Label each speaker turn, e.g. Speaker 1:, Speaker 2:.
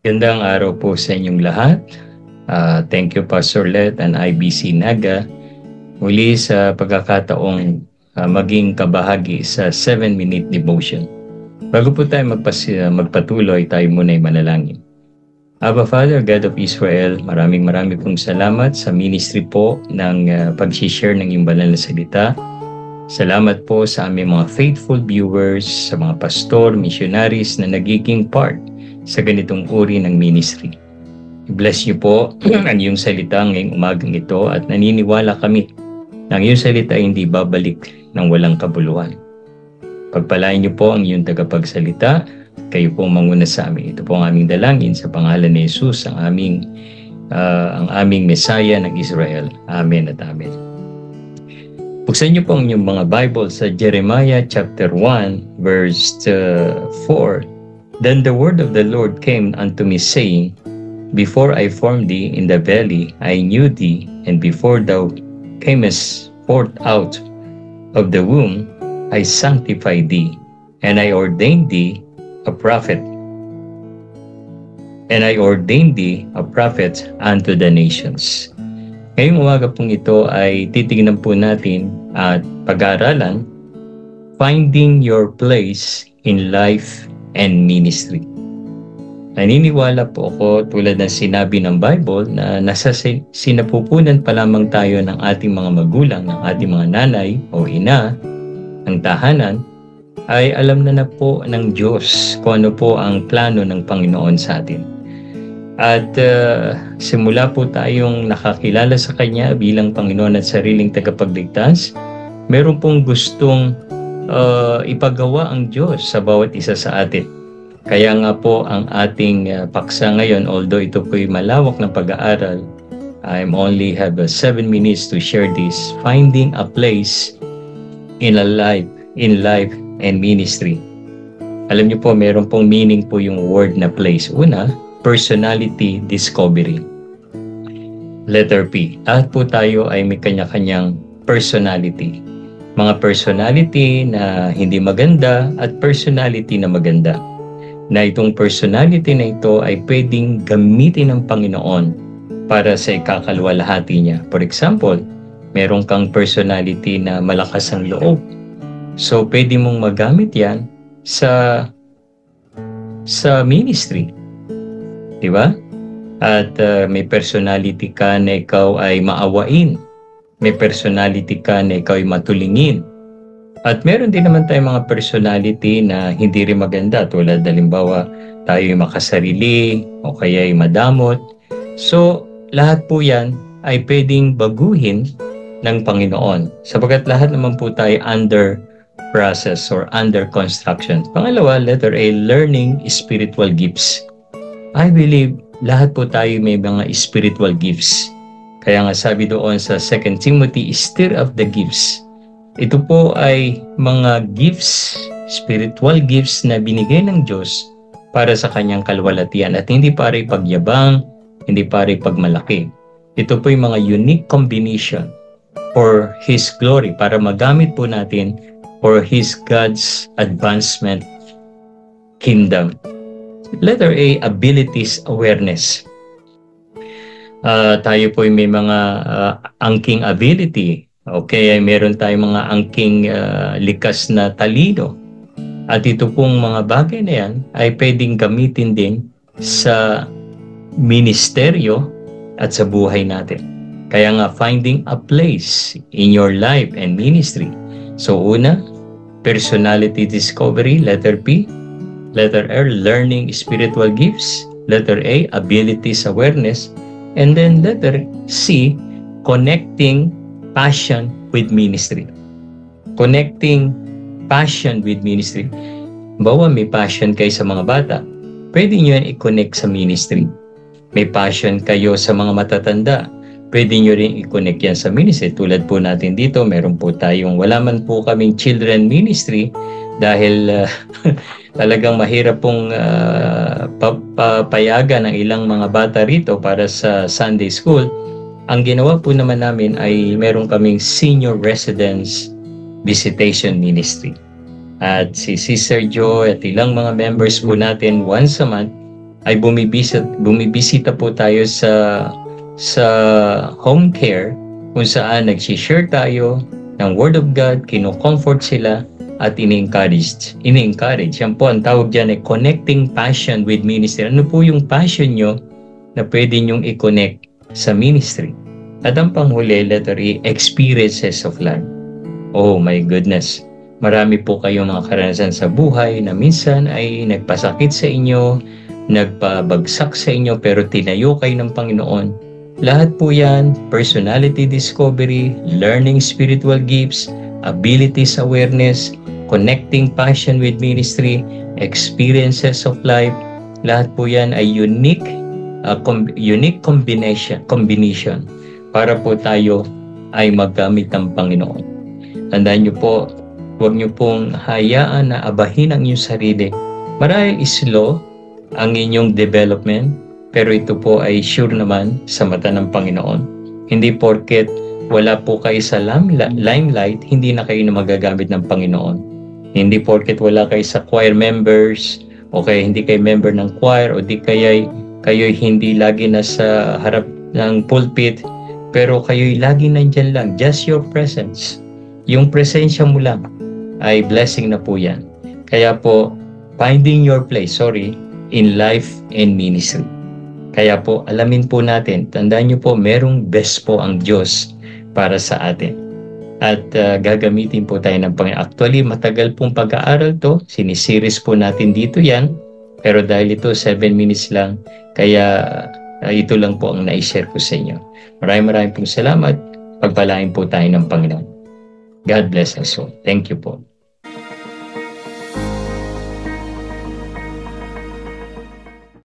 Speaker 1: Gandang araw po sa inyong lahat. Thank you Pastor Let and IBC Naga muli sa pagkakataong maging kabahagi sa 7-minute devotion. Bago po tayo magpatuloy, tayo muna ay manalangin. Abba Father, God of Israel, maraming pong salamat sa ministry po ng pag-share ng iyong banal na salita. Salamat po sa aming mga faithful viewers, sa mga pastor, missionaries na nagiging part sa ganitong uri ng ministry. I-bless niyo po ang iyong salita ngayong umagang ito at naniniwala kami na ang iyong salita ay hindi babalik ng walang kabuluhan. Pagpalain niyo po ang iyong tagapagsalita, kayo po manguna sa amin. Ito po ang aming dalangin sa pangalan ni Jesus, ang aming Mesaya ng Israel. Amen at Amen. Buksan niyo po ang inyong mga Bible sa Jeremiah chapter 1 verse 4. Then the word of the Lord came unto me, saying, Before I formed thee in the belly, I knew thee, and before thou camest forth out of the womb, I sanctified thee, and I ordained thee a prophet. And I ordained thee a prophet unto the nations. Ngayong umaga pong ito ay titignan po natin at pag-aaralan, Finding Your Place in Life and Ministry. Naniniwala po ako tulad ng sinabi ng Bible na nasa sinapupunan pa lamang tayo ng ating mga magulang, ng ating mga nanay o ina, ng tahanan, ay alam na po ng Diyos kung ano po ang plano ng Panginoon sa atin. At simula po tayong nakakilala sa Kanya bilang Panginoon at sariling tagapagligtas, meron pong gustong ipagawa ang Diyos sa bawat isa sa atin. Kaya nga po ang ating paksa ngayon, although ito po'y malawak ng pag-aaral, I only have 7 minutes to share this, Finding a Place in life and Ministry. Alam niyo po, meron pong meaning po yung word na place. Una, personality discovery. Letter P. Lahat po tayo ay may kanya-kanyang personality. Mga personality na hindi maganda at personality na maganda. Na itong personality na ito ay pwedeng gamitin ng Panginoon para sa ikakalwalhati niya. For example, meron kang personality na malakas ang loob. So, pwede mong magamit yan sa ministry. Diba? At may personality ka na ikaw ay maawain. May personality ka na ikaw ay matulingin. At meron din naman tayong mga personality na hindi rin maganda. Tulad halimbawa, tayo ay makasarili o kaya ay madamot. So, lahat po yan ay pwedeng baguhin ng Panginoon. Sapagkat lahat naman po tayo under process or under construction. Pangalawa, letter A, learning spiritual gifts. I believe lahat po tayo may mga spiritual gifts. Kaya nga sabi doon sa 2 Timothy, stir of the gifts. Ito po ay mga gifts, spiritual gifts na binigay ng Diyos para sa kanyang kalwalatian at hindi para ipagyabang, hindi para ipagmalaki. Ito po yung mga unique combination for His glory para magamit po natin for His God's advancement kingdom. Letter A, abilities awareness. Tayo po may mga angking ability. Okay, meron tayong mga angking likas na talino. At ito pong mga bagay na yan ay pwedeng gamitin din sa ministeryo at sa buhay natin. Kaya nga, finding a place in your life and ministry. So una, personality discovery, letter P. Letter R, learning spiritual gifts. Letter A, abilities awareness. And then letter C, connecting passion with ministry. Connecting passion with ministry. Bawa may passion kayo sa mga bata, pwede nyo yan i-connect sa ministry. May passion kayo sa mga matatanda, pwede nyo rin i-connect yan sa ministry. Tulad po natin dito, meron po tayong, wala man po kaming children ministry dahil talagang mahirap pong papayagan ng ilang mga bata rito para sa Sunday School. Ang ginawa po naman namin ay meron kaming senior residence visitation ministry. At si Sister Jo at ilang mga members po natin once a month ay bumibisita po tayo sa home care kung saan nag-share tayo ng Word of God, kino-comfort sila at ini-encourage. Yan po ang tawag dyan ay connecting passion with ministry. Ano po yung passion nyo na pwede nyong i-connect sa ministry? At ang panghuli, letter E, experiences of life. Oh my goodness. Marami po kayong mga karanasan sa buhay na minsan ay nagpasakit sa inyo, nagpabagsak sa inyo, pero tinayo kayo ng Panginoon. Lahat po yan, personality discovery, learning spiritual gifts, abilities awareness, connecting passion with ministry, experiences of life, lahat po yan ay unique combination para po tayo ay maggamit ng Panginoon. Tandaan niyo po, huwag niyo pong hayaan na abahin ang inyong sarili. Marahil slow ang inyong development, pero ito po ay sure naman sa mata ng Panginoon. Hindi porket wala po kayo sa limelight, hindi na kayo na magagamit ng Panginoon. Hindi porket wala kayo sa choir members, o kaya hindi kayo member ng choir, o di kaya kayo hindi lagi na sa harap ng pulpit, pero kayo'y lagi nandyan lang. Just your presence. Yung presensya mo lang ay blessing na po yan. Kaya po, finding your place, in life and ministry. Kaya po, alamin po natin, tandaan nyo po, merong best po ang Diyos para sa atin. At gagamitin po tayo ng Panginoon. Actually, matagal pong pag-aaral to. Sinisiris po natin dito yan. Pero dahil ito 7 minutes lang, kaya ito lang po ang na-share ko sa inyo. Maraming pong salamat. Pagpalain po tayo ng Panginoon. God bless us all. Thank you po.